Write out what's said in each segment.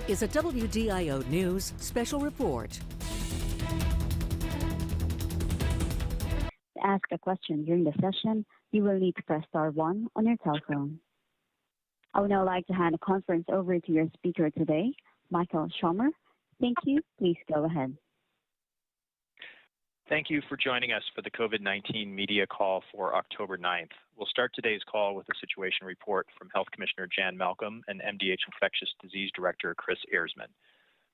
is a WDIO News special report. To ask a question during the session, you will need to press star 1 on your telephone. I would now like to hand the conference over to your speaker today, Michael Schomer. Thank you. Please go ahead. Thank you for joining us for the COVID-19 media call for October 9th. We'll start today's call with a situation report from Health Commissioner Jan Malcolm and MDH Infectious Disease Director Chris Ersman.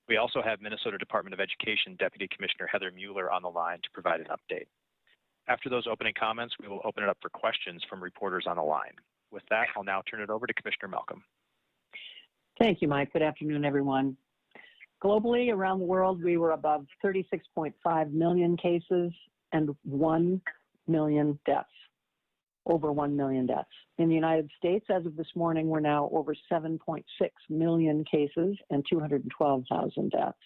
We also have Minnesota Department of Education Deputy Commissioner Heather Mueller on the line to provide an update. After those opening comments, we will open it up for questions from reporters on the line. With that, I'll now turn it over to Commissioner Malcolm. Thank you, Mike. Good afternoon, everyone. Globally, around the world, we were above 36.5 million cases and 1 million deaths, over 1 million deaths. In the United States, as of this morning, we're now over 7.6 million cases and 212,000 deaths.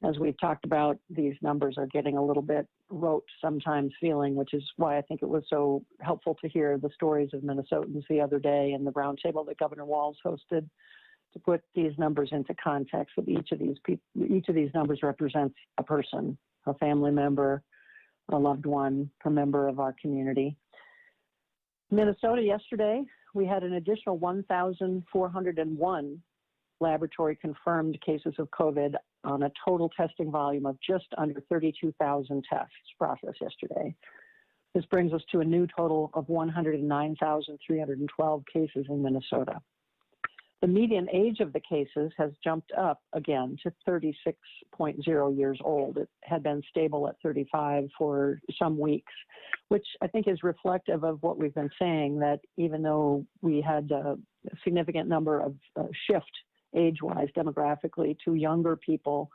As we've talked about, these numbers are getting a little bit rote sometimes feeling, which is why I think it was so helpful to hear the stories of Minnesotans the other day in the roundtable that Governor Walz hosted, to put these numbers into context. Of each of these numbers represents a person, a family member, a loved one, a member of our community. Minnesota yesterday, we had an additional 1,401 laboratory confirmed cases of COVID on a total testing volume of just under 32,000 tests processed yesterday. This brings us to a new total of 109,312 cases in Minnesota. The median age of the cases has jumped up again to 36.0 years old. It had been stable at 35 for some weeks, which I think is reflective of what we've been saying, that even though we had a significant number of shift age-wise demographically to younger people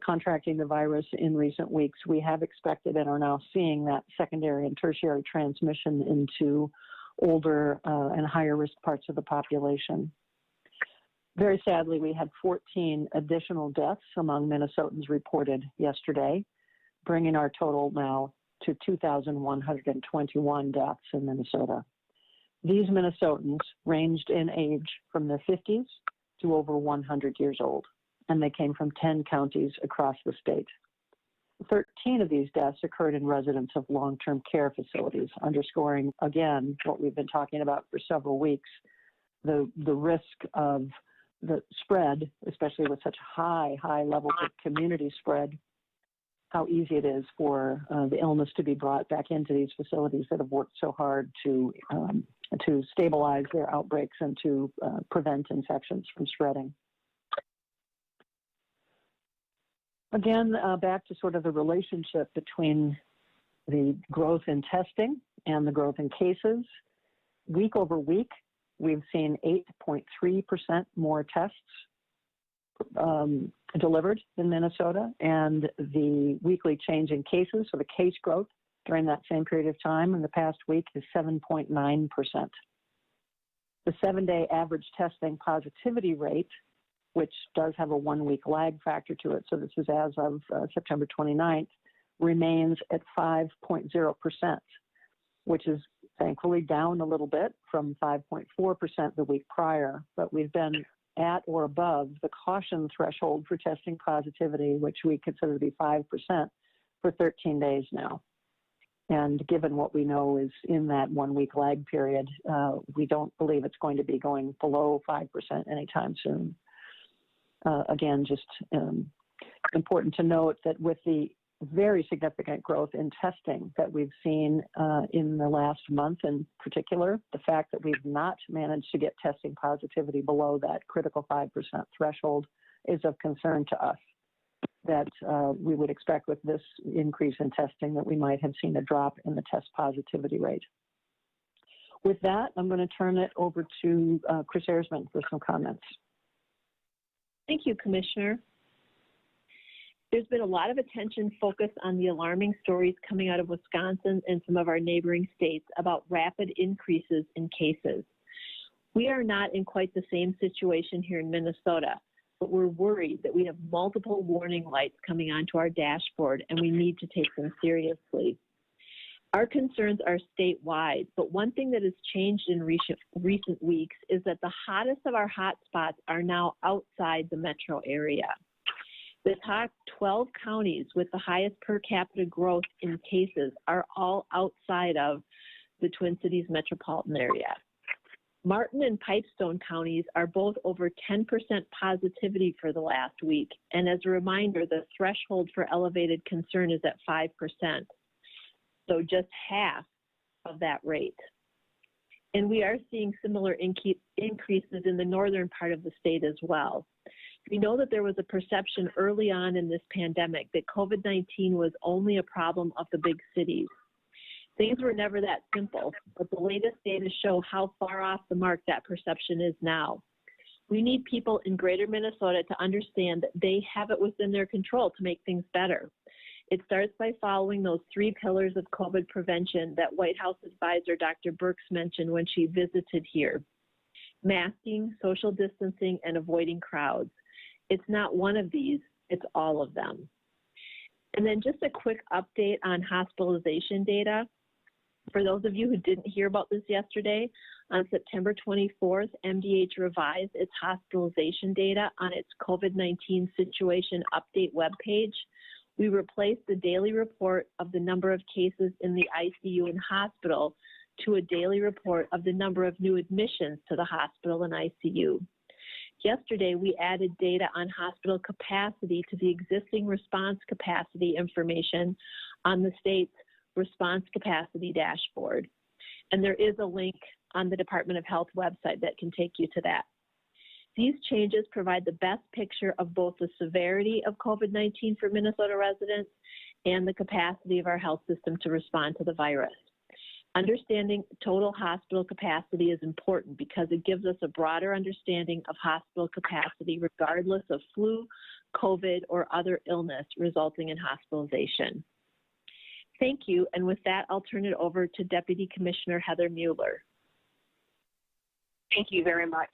contracting the virus in recent weeks, we have expected and are now seeing that secondary and tertiary transmission into older and higher risk parts of the population. Very sadly, we had 14 additional deaths among Minnesotans reported yesterday, bringing our total now to 2,121 deaths in Minnesota. These Minnesotans ranged in age from their 50s to over 100 years old, and they came from 10 counties across the state. 13 of these deaths occurred in residents of long-term care facilities, underscoring, again, what we've been talking about for several weeks, the risk of the spread, especially with such high levels of community spread, how easy it is for the illness to be brought back into these facilities that have worked so hard to stabilize their outbreaks and to prevent infections from spreading. Again, back to sort of the relationship between the growth in testing and the growth in cases. Week over week, we've seen 8.3% more tests delivered in Minnesota, and the weekly change in cases, so the case growth during that same period of time in the past week, is 7.9%. The 7-day average testing positivity rate, which does have a 1-week lag factor to it, so this is as of September 29th, remains at 5.0%, which is thankfully down a little bit from 5.4% the week prior, but we've been at or above the caution threshold for testing positivity, which we consider to be 5%, for 13 days now. And given what we know is in that 1-week lag period, we don't believe it's going to be going below 5% anytime soon. Again, just important to note that with the very significant growth in testing that we've seen in the last month in particular, the fact that we've not managed to get testing positivity below that critical 5% threshold is of concern to us, that we would expect with this increase in testing that we might have seen a drop in the test positivity rate. With that, I'm going to turn it over to Chris Ersman for some comments. Thank you, Commissioner. There's been a lot of attention focused on the alarming stories coming out of Wisconsin and some of our neighboring states about rapid increases in cases. We are not in quite the same situation here in Minnesota, but we're worried that we have multiple warning lights coming onto our dashboard and we need to take them seriously. Our concerns are statewide, but one thing that has changed in recent weeks is that the hottest of our hotspots are now outside the metro area. The top 12 counties with the highest per capita growth in cases are all outside of the Twin Cities metropolitan area. Martin and Pipestone counties are both over 10% positivity for the last week, and as a reminder, the threshold for elevated concern is at 5%. So just half of that rate. And we are seeing similar increases in the northern part of the state as well. We know that there was a perception early on in this pandemic that COVID-19 was only a problem of the big cities. Things were never that simple, but the latest data show how far off the mark that perception is now. We need people in greater Minnesota to understand that they have it within their control to make things better. It starts by following those 3 pillars of COVID prevention that White House advisor Dr. Birx mentioned when she visited here: masking, social distancing, and avoiding crowds. It's not one of these, it's all of them. And then just a quick update on hospitalization data. For those of you who didn't hear about this yesterday, on September 24th, MDH revised its hospitalization data on its COVID-19 situation update webpage. We replaced the daily report of the number of cases in the ICU and hospital to a daily report of the number of new admissions to the hospital and ICU. Yesterday, we added data on hospital capacity to the existing response capacity information on the state's response capacity dashboard. And there is a link on the Department of Health website that can take you to that. These changes provide the best picture of both the severity of COVID-19 for Minnesota residents and the capacity of our health system to respond to the virus. Understanding total hospital capacity is important because it gives us a broader understanding of hospital capacity regardless of flu, COVID, or other illness resulting in hospitalization. Thank you, and with that, I'll turn it over to Deputy Commissioner Heather Mueller. Thank you very much.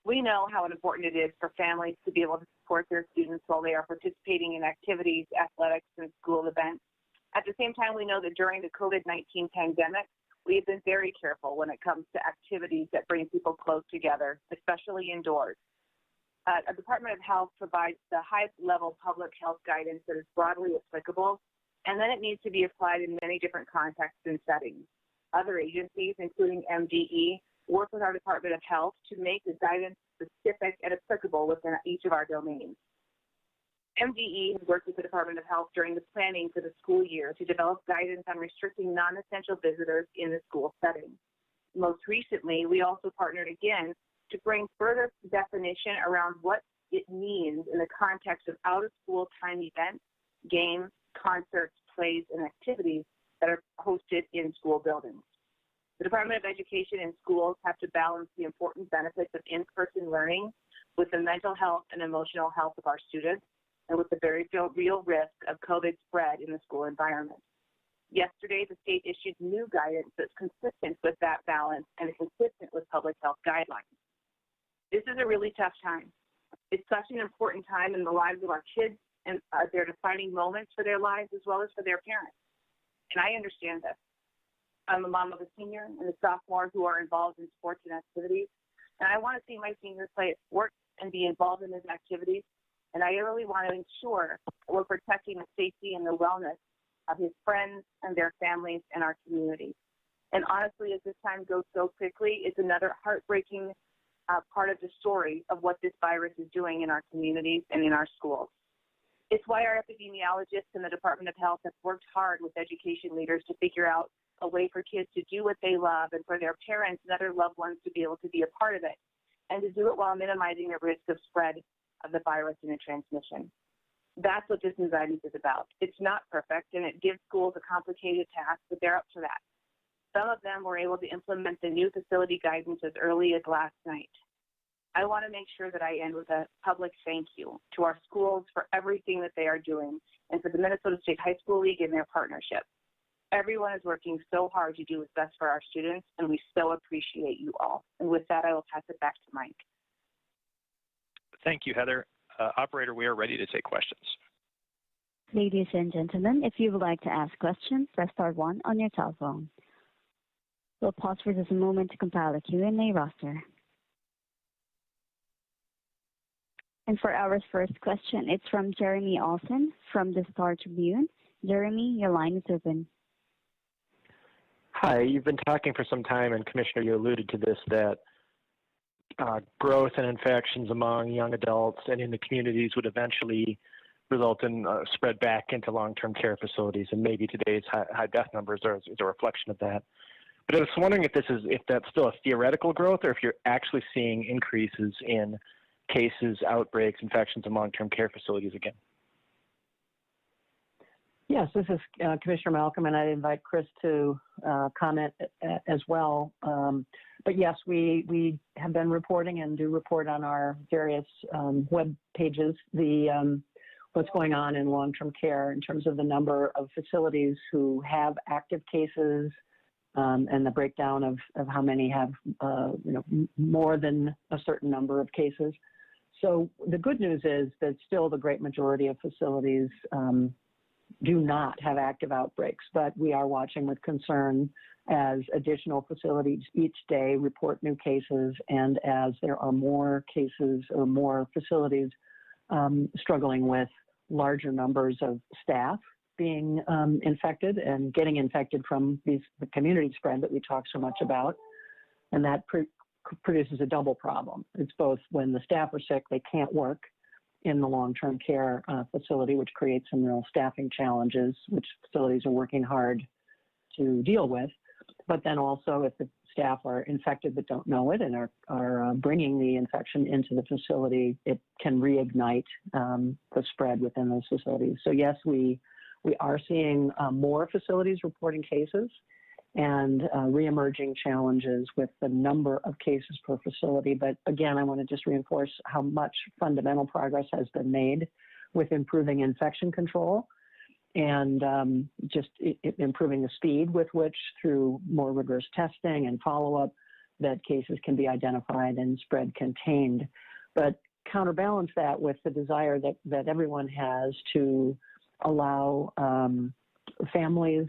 We know how important it is for families to be able to support their students while they are participating in activities, athletics, and school events. At the same time, we know that during the COVID-19 pandemic, we have been very careful when it comes to activities that bring people close together, especially indoors. A Department of Health provides the highest level public health guidance that is broadly applicable, and then it needs to be applied in many different contexts and settings. Other agencies, including MDE, work with our Department of Health to make the guidance specific and applicable within each of our domains. MDE has worked with the Department of Health during the planning for the school year to develop guidance on restricting non-essential visitors in the school setting. Most recently, we also partnered again to bring further definition around what it means in the context of out-of-school time events, games, concerts, plays, and activities that are hosted in school buildings. The Department of Education and schools have to balance the important benefits of in-person learning with the mental health and emotional health of our students and with the very real risk of COVID spread in the school environment. Yesterday, the state issued new guidance that's consistent with that balance and is consistent with public health guidelines. This is a really tough time. It's such an important time in the lives of our kids and their defining moments for their lives as well as for their parents. And I understand this. I'm a mom of a senior and a sophomore who are involved in sports and activities, and I want to see my senior play at sports and be involved in those activities, and I really want to ensure that we're protecting the safety and the wellness of his friends and their families and our community. And honestly, as this time goes so quickly, it's another heartbreaking part of the story of what this virus is doing in our communities and in our schools. It's why our epidemiologists in the Department of Health have worked hard with education leaders to figure out a way for kids to do what they love and for their parents and other loved ones to be able to be a part of it and to do it while minimizing the risk of spread of the virus and the transmission. That's what this new guidance is about. It's not perfect, and it gives schools a complicated task, but they're up for that. Some of them were able to implement the new facility guidance as early as last night. I want to make sure that I end with a public thank you to our schools for everything that they are doing and for the Minnesota State High School League and their partnership. Everyone is working so hard to do what's best for our students, and we so appreciate you all. And with that, I will pass it back to Mike. Thank you, Heather. Operator, we are ready to take questions. Ladies and gentlemen, if you would like to ask questions, press star 1 on your telephone. We'll pause for just a moment to compile a Q&A roster. And for our first question, it's from Jeremy Olson from the Star Tribune. Jeremy, your line is open. Hi, you've been talking for some time, and Commissioner, you alluded to this, that growth and infections among young adults and in the communities would eventually result in spread back into long-term care facilities, and maybe today's high death numbers is a reflection of that. But I was wondering if that's still a theoretical growth, or if you're actually seeing increases in cases, outbreaks, infections in long-term care facilities again. Yes, this is Commissioner Malcolm, and I invite Chris to comment as well. But yes, we have been reporting and do report on our various web pages what's going on in long-term care in terms of the number of facilities who have active cases and the breakdown of how many have more than a certain number of cases. So the good news is that still the great majority of facilities do not have active outbreaks, but we are watching with concern as additional facilities each day report new cases, and as there are more cases or more facilities struggling with larger numbers of staff being infected and getting infected from the community spread that we talk so much about. And that produces a double problem. It's both when the staff are sick, they can't work in the long-term care facility, which creates some real staffing challenges, which facilities are working hard to deal with. But then also if the staff are infected but don't know it and are bringing the infection into the facility, it can reignite the spread within those facilities. So yes, we are seeing more facilities reporting cases and reemerging challenges with the number of cases per facility. But again, I want to just reinforce how much fundamental progress has been made with improving infection control and just improving the speed with which, through more rigorous testing and follow-up, that cases can be identified and spread contained. But counterbalance that with the desire that everyone has to allow families,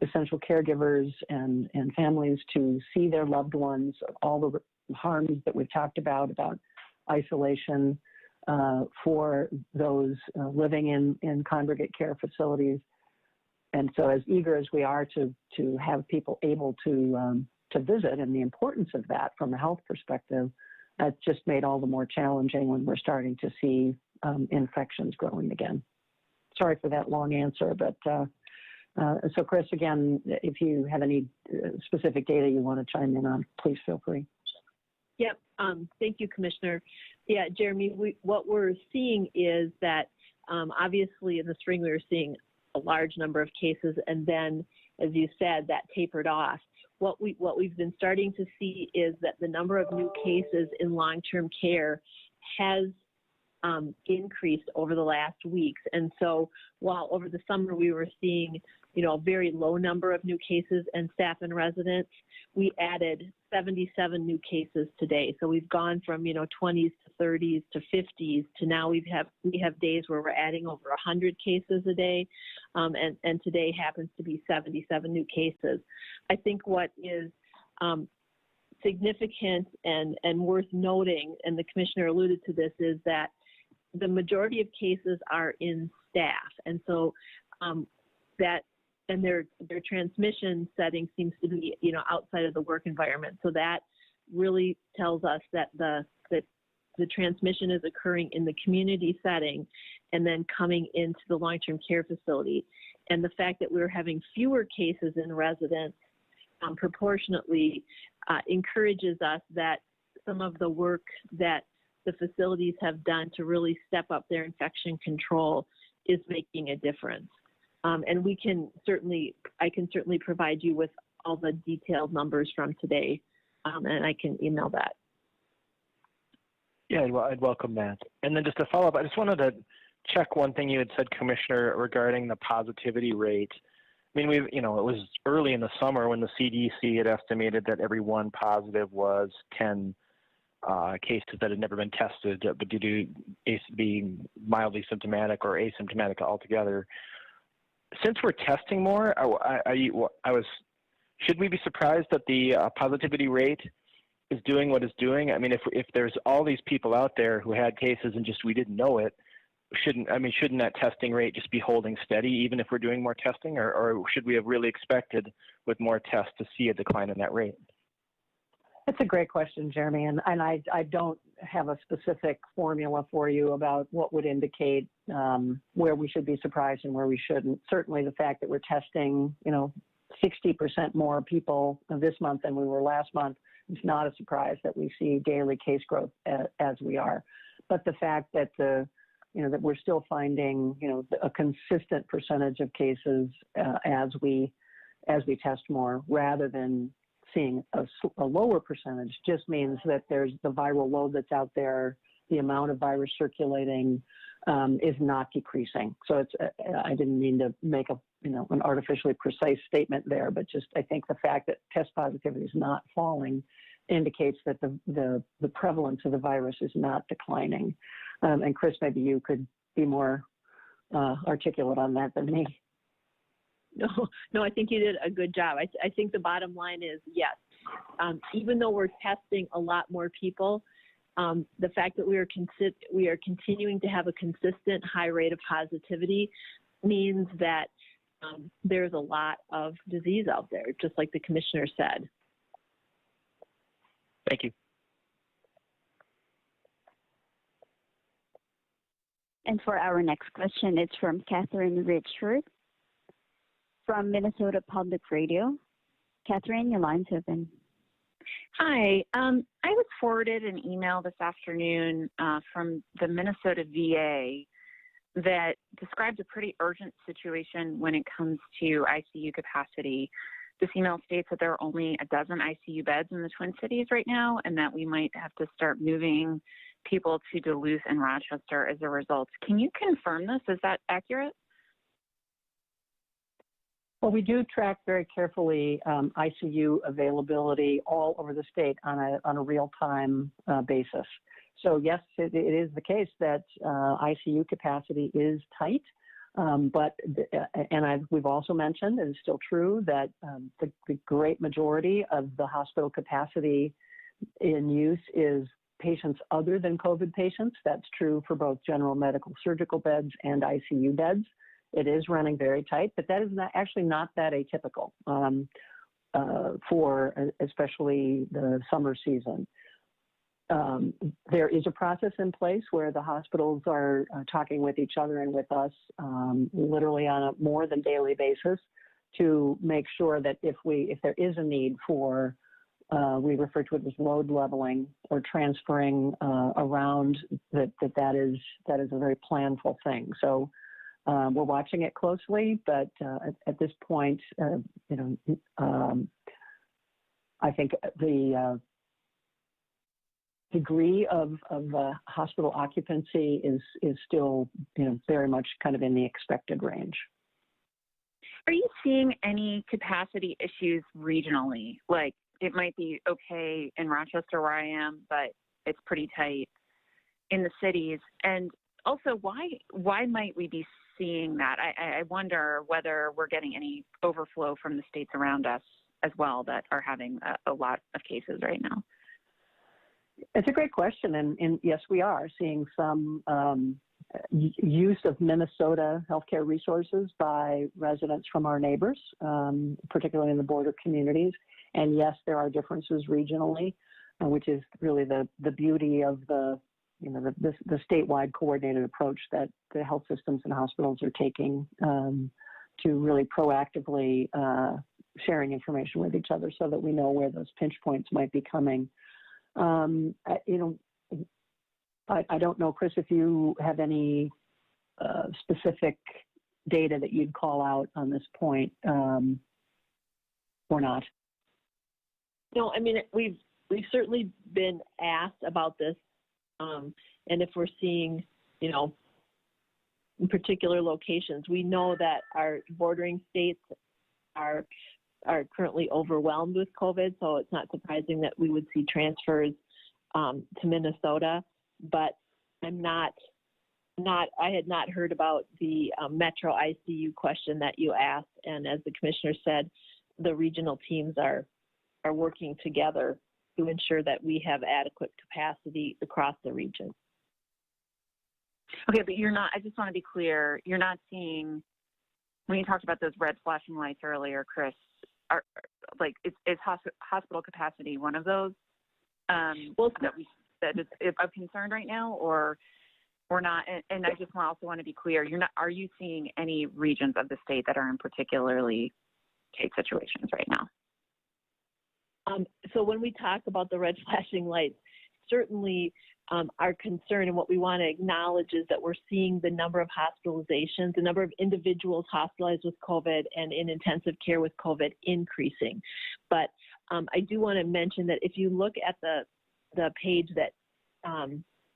essential caregivers, and families to see their loved ones, all the harms that we've talked about isolation for those living in congregate care facilities. And so as eager as we are to have people able to visit, and the importance of that from a health perspective, that's just made all the more challenging when we're starting to see infections growing again. Sorry for that long answer, but so Chris, again, if you have any specific data you want to chime in on, please feel free. Yep. Thank you, Commissioner. Yeah, Jeremy, what we're seeing is that obviously in the spring we were seeing a large number of cases, and then, as you said, that tapered off. What we've been starting to see is that the number of new cases in long-term care has increased over the last weeks. And so while over the summer we were seeing, a very low number of new cases and staff and residents, we added 77 new cases today. So we've gone from, 20s to 30s to 50s to now we have days where we're adding over 100 cases a day. And today happens to be 77 new cases. I think what is significant and worth noting, and the Commissioner alluded to this, is that the majority of cases are in staff. And so their transmission setting seems to be, outside of the work environment. So that really tells us that the transmission is occurring in the community setting and then coming into the long-term care facility. And the fact that we're having fewer cases in residents proportionately encourages us that some of the work that the facilities have done to really step up their infection control is making a difference. And I can certainly provide you with all the detailed numbers from today, and I can email that. Yeah, well, I'd welcome that. And then just to follow up, I just wanted to check one thing you had said, Commissioner, regarding the positivity rate. I mean, it was early in the summer when the CDC had estimated that every one positive was 10 cases that had never been tested, but due to being mildly symptomatic or asymptomatic altogether. Since we're testing more, should we be surprised that the positivity rate is doing what it's doing? I mean, if there's all these people out there who had cases and just we didn't know it, shouldn't that testing rate just be holding steady even if we're doing more testing, or should we have really expected with more tests to see a decline in that rate? That's a great question, Jeremy, and I don't have a specific formula for you about what would indicate where we should be surprised and where we shouldn't. Certainly the fact that we're testing, 60% more people this month than we were last month, it's not a surprise that we see daily case growth as we are. But the fact that that we're still finding, a consistent percentage of cases as we test more, rather than seeing a lower percentage, just means that there's the viral load that's out there, the amount of virus circulating is not decreasing. So I didn't mean to make an artificially precise statement there, but just I think the fact that test positivity is not falling indicates that the prevalence of the virus is not declining. And Chris, maybe you could be more articulate on that than me. No, I think you did a good job. I think the bottom line is yes. Even though we're testing a lot more people, the fact that we are continuing to have a consistent high rate of positivity means that there's a lot of disease out there, just like the commissioner said. Thank you. And for our next question, it's from Catherine Richard from Minnesota Public Radio. Catherine, your line's open. Hi. I was forwarded an email this afternoon from the Minnesota VA that describes a pretty urgent situation when it comes to ICU capacity. This email states that there are only a dozen ICU beds in the Twin Cities right now, and that we might have to start moving people to Duluth and Rochester as a result. Can you confirm this? Is that accurate? Well, we do track very carefully ICU availability all over the state on a real-time basis. So yes, it is the case that ICU capacity is tight, we've also mentioned, and it's still true, that the great majority of the hospital capacity in use is patients other than COVID patients. That's true for both general medical surgical beds and ICU beds. It is running very tight, but that is actually not that atypical for especially the summer season. There is a process in place where the hospitals are talking with each other and with us literally on a more than daily basis to make sure that if there is a need for, we refer to it as load leveling or transferring around, that is a very planful thing. So we're watching it closely, but at this point, I think the degree of hospital occupancy is still, very much kind of in the expected range. Are you seeing any capacity issues regionally? Like it might be okay in Rochester where I am, but it's pretty tight in the cities. And also, why might we be seeing that? I wonder whether we're getting any overflow from the states around us as well that are having a lot of cases right now. It's a great question, and yes, we are seeing some use of Minnesota healthcare resources by residents from our neighbors, particularly in the border communities. And yes, there are differences regionally, which is really the beauty of the statewide coordinated approach that the health systems and hospitals are taking to really proactively sharing information with each other so that we know where those pinch points might be coming. I don't know, Chris, if you have any specific data that you'd call out on this point or not. No, I mean, we've certainly been asked about this, and if we're seeing, in particular locations, we know that our bordering states are currently overwhelmed with COVID, so it's not surprising that we would see transfers to Minnesota, but I had not heard about the Metro ICU question that you asked. And as the commissioner said, the regional teams are working together to ensure that we have adequate capacity across the region. Okay, but I just want to be clear, you're not seeing, when you talked about those red flashing lights earlier, Chris, is hospital capacity one of those that is of concern right now, or not? And I just also want to be clear, are you seeing any regions of the state that are in particularly tight situations right now? So when we talk about the red flashing lights, certainly our concern and what we want to acknowledge is that we're seeing the number of hospitalizations, the number of individuals hospitalized with COVID and in intensive care with COVID increasing. But I do want to mention that if you look at the page that,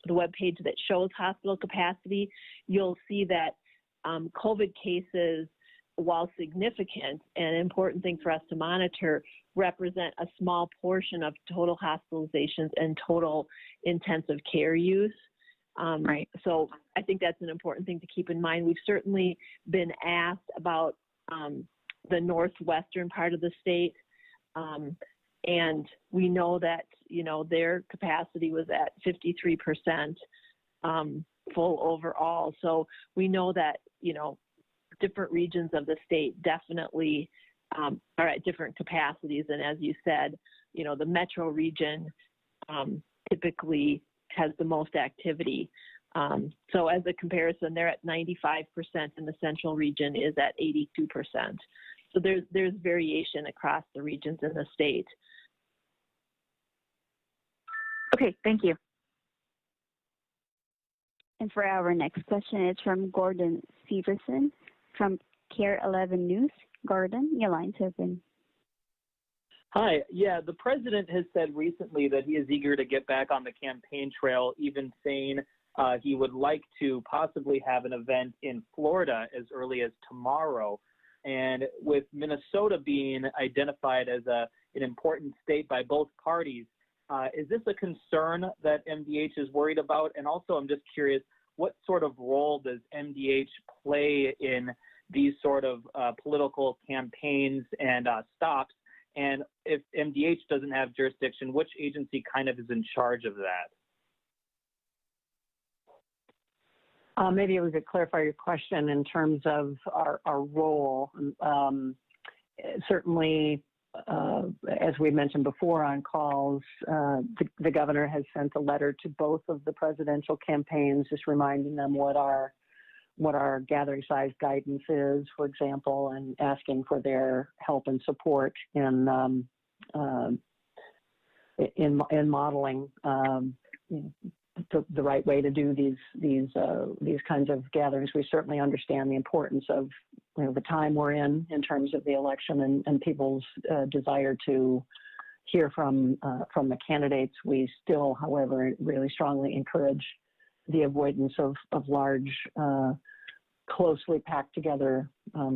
the web page that shows hospital capacity, you'll see that COVID cases, while significant and an important thing for us to monitor, represent a small portion of total hospitalizations and total intensive care use. Right. So I think that's an important thing to keep in mind. We've certainly been asked about the northwestern part of the state, and we know that, their capacity was at 53% full overall. So we know that, different regions of the state definitely are at different capacities. And as you said, the metro region typically has the most activity. So as a comparison, they're at 95% and the central region is at 82%. So there's variation across the regions in the state. Okay, thank you. And for our next question, it's from Gordon Severson from Care 11 News. Gordon, your line's open. Hi. Yeah, the president has said recently that he is eager to get back on the campaign trail, even saying he would like to possibly have an event in Florida as early as tomorrow. And with Minnesota being identified as an important state by both parties, is this a concern that MDH is worried about? And also, I'm just curious, what sort of role does MDH play in these sort of political campaigns and stops? And if MDH doesn't have jurisdiction, which agency kind of is in charge of that? Maybe we could clarify your question in terms of our role. Certainly, as we mentioned before on calls, the governor has sent a letter to both of the presidential campaigns, just reminding them what our gathering size guidance is, for example, and asking for their help and support in modeling the right way to do these kinds of gatherings. We certainly understand the importance of the time we're in terms of the election and people's desire to hear from the candidates. We still, however, really strongly encourage the avoidance of large, closely packed together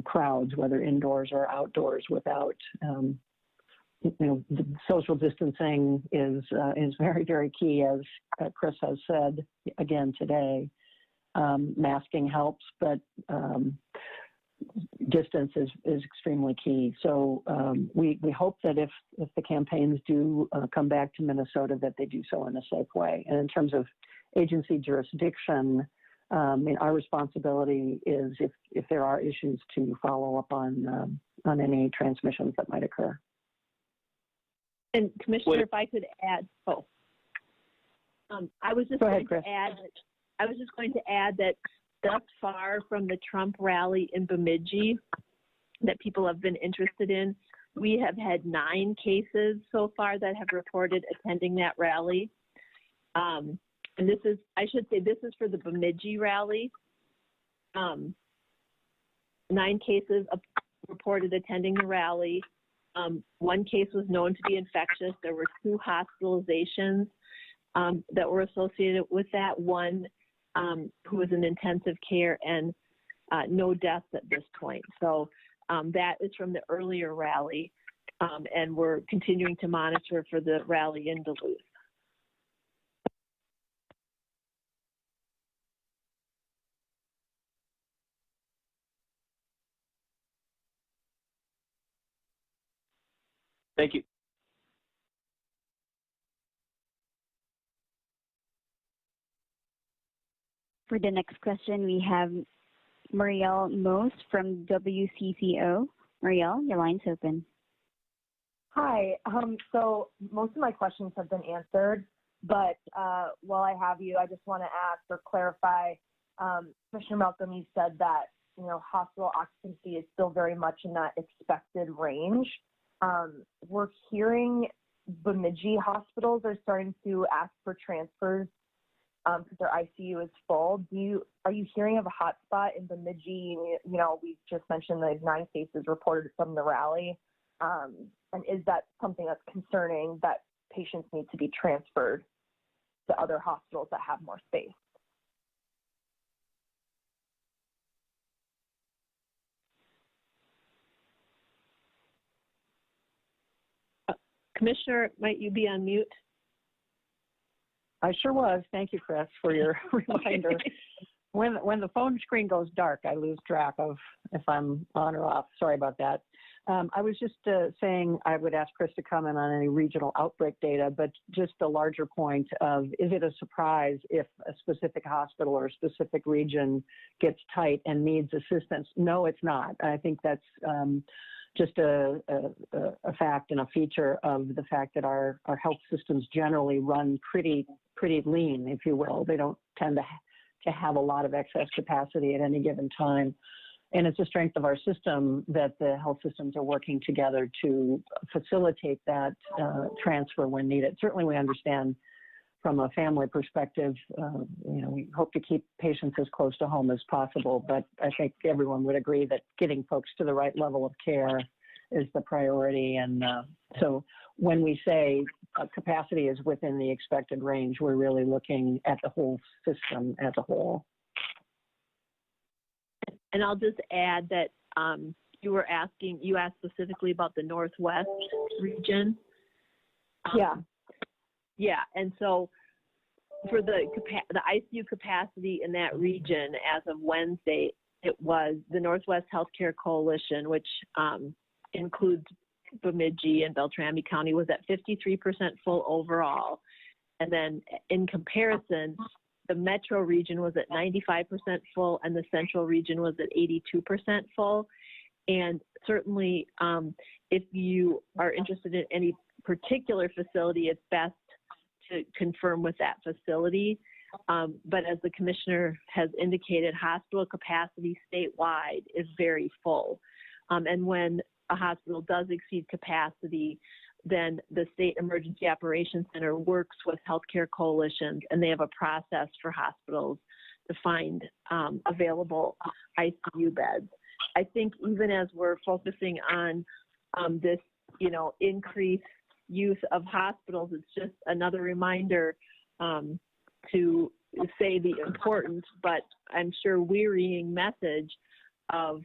crowds, whether indoors or outdoors, without the social distancing is very, very key, as Chris has said again today. Masking helps, but distance is extremely key. So we hope that if the campaigns do come back to Minnesota, that they do so in a safe way. And in terms of agency jurisdiction, our responsibility is, if there are issues, to follow up on any transmissions that might occur. And Commissioner, if I could add, I was just going to add that thus far from the Trump rally in Bemidji that people have been interested in, we have had 9 cases so far that have reported attending that rally. And this is for the Bemidji rally. 9 cases reported attending the rally. 1 case was known to be infectious. There were 2 hospitalizations that were associated with that. 1 who was in intensive care, and no deaths at this point. So that is from the earlier rally, and we're continuing to monitor for the rally in Duluth. Thank you. For the next question, we have Marielle Moos from WCCO. Marielle, your line's open. Hi. So most of my questions have been answered, but while I have you, I just want to ask or clarify. Commissioner Malcolm, you said that hospital occupancy is still very much in that expected range. We're hearing Bemidji hospitals are starting to ask for transfers because their ICU is full. Are you hearing of a hotspot in Bemidji? We just mentioned the 9 cases reported from the rally. And is that something that's concerning, that patients need to be transferred to other hospitals that have more space? Commissioner, might you be on mute? I sure was. Thank you, Chris, for your reminder. When the phone screen goes dark, I lose track of if I'm on or off. Sorry about that. I was just saying I would ask Chris to comment on any regional outbreak data, but just the larger point of, is it a surprise if a specific hospital or a specific region gets tight and needs assistance? No, it's not. I think that's just a fact and a feature of the fact that our health systems generally run pretty lean, if you will. They don't tend to have a lot of excess capacity at any given time. And it's a strength of our system that the health systems are working together to facilitate that transfer when needed. Certainly we understand from a family perspective, we hope to keep patients as close to home as possible, but I think everyone would agree that getting folks to the right level of care is the priority. And so when we say capacity is within the expected range, we're really looking at the whole system as a whole. And I'll just add that you asked specifically about the Northwest region. Yeah, and so for the ICU capacity in that region as of Wednesday, it was the Northwest Healthcare Coalition, which includes Bemidji and Beltrami County, was at 53% full overall. And then in comparison, the metro region was at 95% full and the central region was at 82% full. And certainly if you are interested in any particular facility, it's best to confirm with that facility. But as the commissioner has indicated, hospital capacity statewide is very full. And when a hospital does exceed capacity, then the State Emergency Operations Center works with healthcare coalitions, and they have a process for hospitals to find available ICU beds. I think even as we're focusing on this, increased use of hospitals, it's just another reminder to say the importance, but I'm sure wearying message of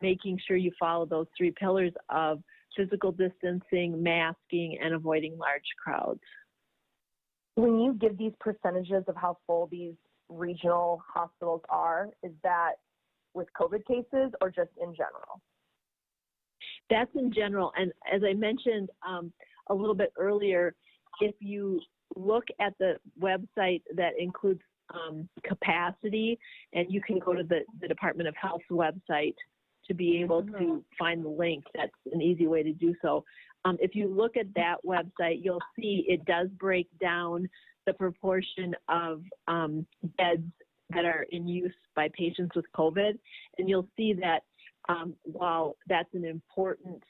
making sure you follow those 3 pillars of physical distancing, masking, and avoiding large crowds. When you give these percentages of how full these regional hospitals are, is that with COVID cases or just in general? That's in general. And as I mentioned a little bit earlier, if you look at the website that includes capacity, and you can go to the Department of Health's website to be able to find the link. That's an easy way to do so. If you look at that website, you'll see it does break down the proportion of beds that are in use by patients with COVID. And you'll see that while that's an important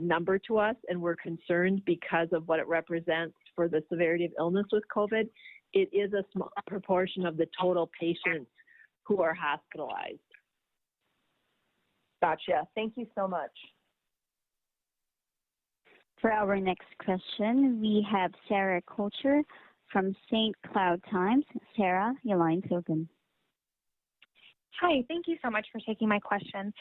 number to us, and we're concerned because of what it represents for the severity of illness with COVID, it is a small proportion of the total patients who are hospitalized. Gotcha. Thank you so much. For our next question, we have Sarah Coulter from St. Cloud Times. Sarah, your line's open. Hi, thank you so much for taking my question.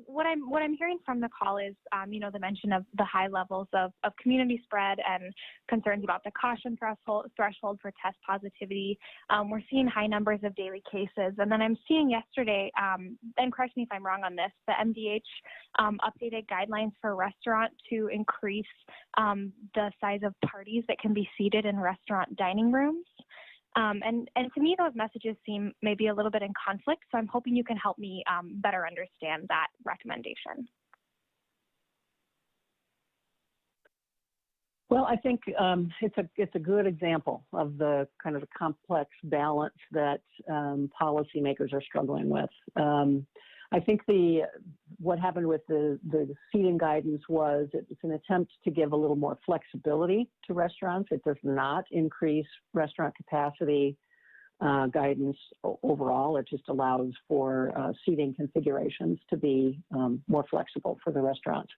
What I'm hearing from the call is, the mention of the high levels of community spread and concerns about the caution threshold for test positivity. We're seeing high numbers of daily cases, and then I'm seeing yesterday, and correct me if I'm wrong on this, the MDH updated guidelines for restaurant to increase the size of parties that can be seated in restaurant dining rooms. And to me, those messages seem maybe a little bit in conflict, so I'm hoping you can help me better understand that recommendation. Well, I think it's a good example of the kind of complex balance that policymakers are struggling with. I think what happened with the seating guidance was it's an attempt to give a little more flexibility to restaurants. It does not increase restaurant capacity guidance overall. It just allows for seating configurations to be more flexible for the restaurants.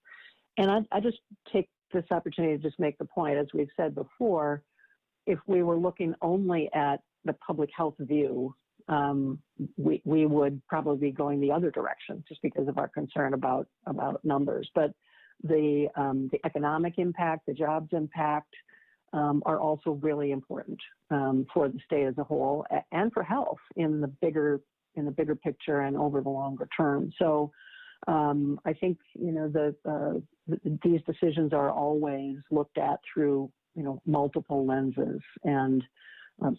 And I just take this opportunity to just make the point, as we've said before, if we were looking only at the public health view, we would probably be going the other direction just because of our concern about numbers. But the economic impact, the jobs impact are also really important for the state as a whole and for health in the bigger picture and over the longer term. So I think these decisions are always looked at through multiple lenses, and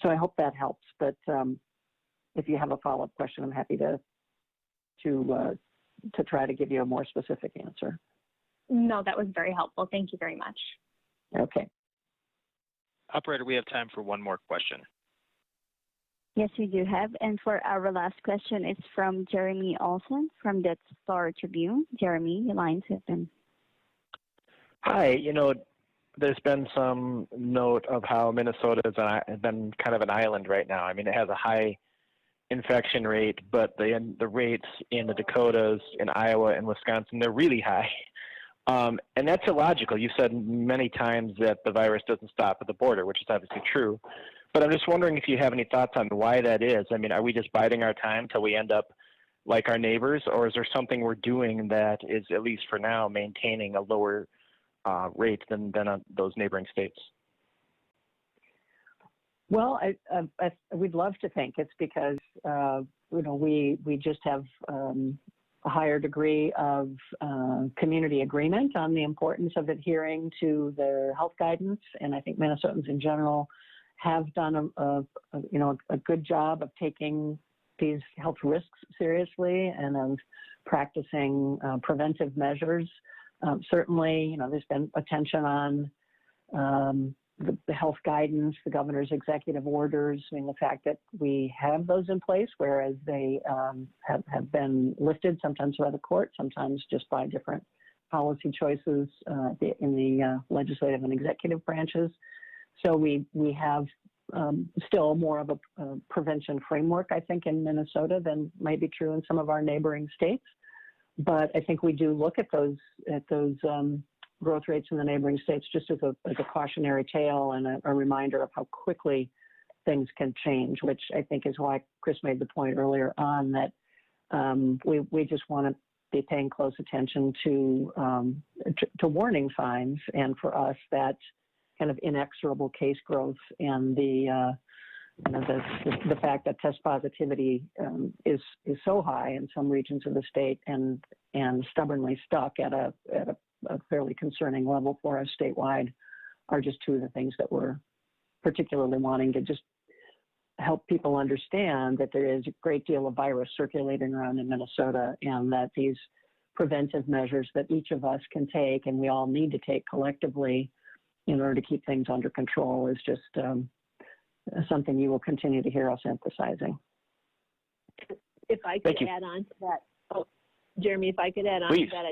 so I hope that helps. But if you have a follow-up question, I'm happy to try to give you a more specific answer. No, that was very helpful. Thank you very much. Okay. Operator, we have time for one more question. Yes, we do have. And for our last question, it's from Jeremy Olson from the Star Tribune. Jeremy, your line's open. Hi, there's been some note of how Minnesota has been kind of an island right now. I mean, it has a high infection rate, but the rates in the Dakotas, in Iowa, and Wisconsin, they're really high. And that's illogical. You said many times that the virus doesn't stop at the border, which is obviously true. But I'm just wondering if you have any thoughts on why that is. I mean, are we just biding our time till we end up like our neighbors, or is there something we're doing that is, at least for now, maintaining a lower rate than those neighboring states? Well, we'd love to think it's because we just have a higher degree of community agreement on the importance of adhering to the health guidance, and I think Minnesotans in general have done a good job of taking these health risks seriously and of practicing preventive measures. Certainly, there's been attention on the health guidance, the governor's executive orders. I mean, the fact that we have those in place, whereas they have been lifted sometimes by the court, sometimes just by different policy choices in the legislative and executive branches. So we have still more of a prevention framework, I think, in Minnesota than might be true in some of our neighboring states. But I think we do look at those growth rates in the neighboring states just as a cautionary tale and a reminder of how quickly things can change, which I think is why Chris made the point earlier on that we just want to be paying close attention to warning signs, and for us that kind of inexorable case growth and the fact that test positivity is so high in some regions of the state and stubbornly stuck at a fairly concerning level for us statewide are just two of the things that we're particularly wanting to just help people understand that there is a great deal of virus circulating around in Minnesota, and that these preventive measures that each of us can take and we all need to take collectively in order to keep things under control is just something you will continue to hear us emphasizing. If I could add on to that, Jeremy, if I could add on to that,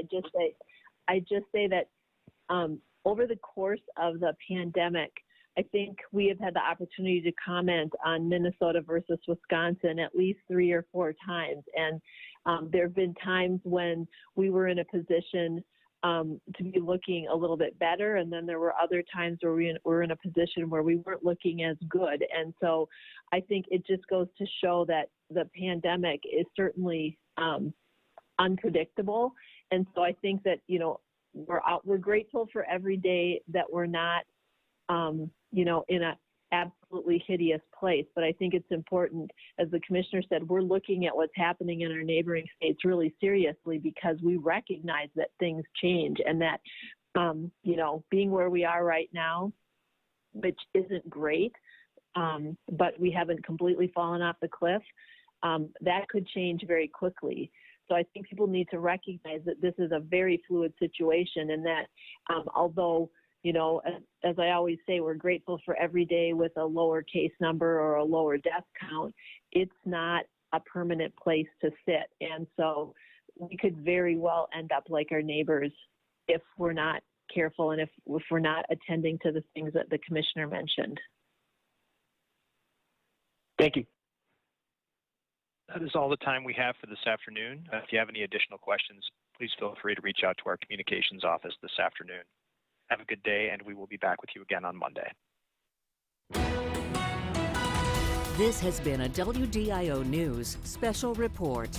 I'd just say that over the course of the pandemic, I think we have had the opportunity to comment on Minnesota versus Wisconsin at least 3 or 4 times. And there have been times when we were in a position to be looking a little bit better, and then there were other times where we were in a position where we weren't looking as good. And so I think it just goes to show that the pandemic is certainly unpredictable. And so I think that, you know, we're grateful for every day that we're not, you know, in a absolutely hideous place. But I think it's important, as the commissioner said, we're looking at what's happening in our neighboring states really seriously, because we recognize that things change, and that, you know, being where we are right now, which isn't great, but we haven't completely fallen off the cliff, that could change very quickly. So I think people need to recognize that this is a very fluid situation, and that although, you know, as I always say, we're grateful for every day with a lower case number or a lower death count, it's not a permanent place to sit. And so we could very well end up like our neighbors if we're not careful and if we're not attending to the things that the commissioner mentioned. Thank you. That is all the time we have for this afternoon. If you have any additional questions, please feel free to reach out to our communications office this afternoon. Have a good day, and we will be back with you again on Monday. This has been a WDIO News Special Report.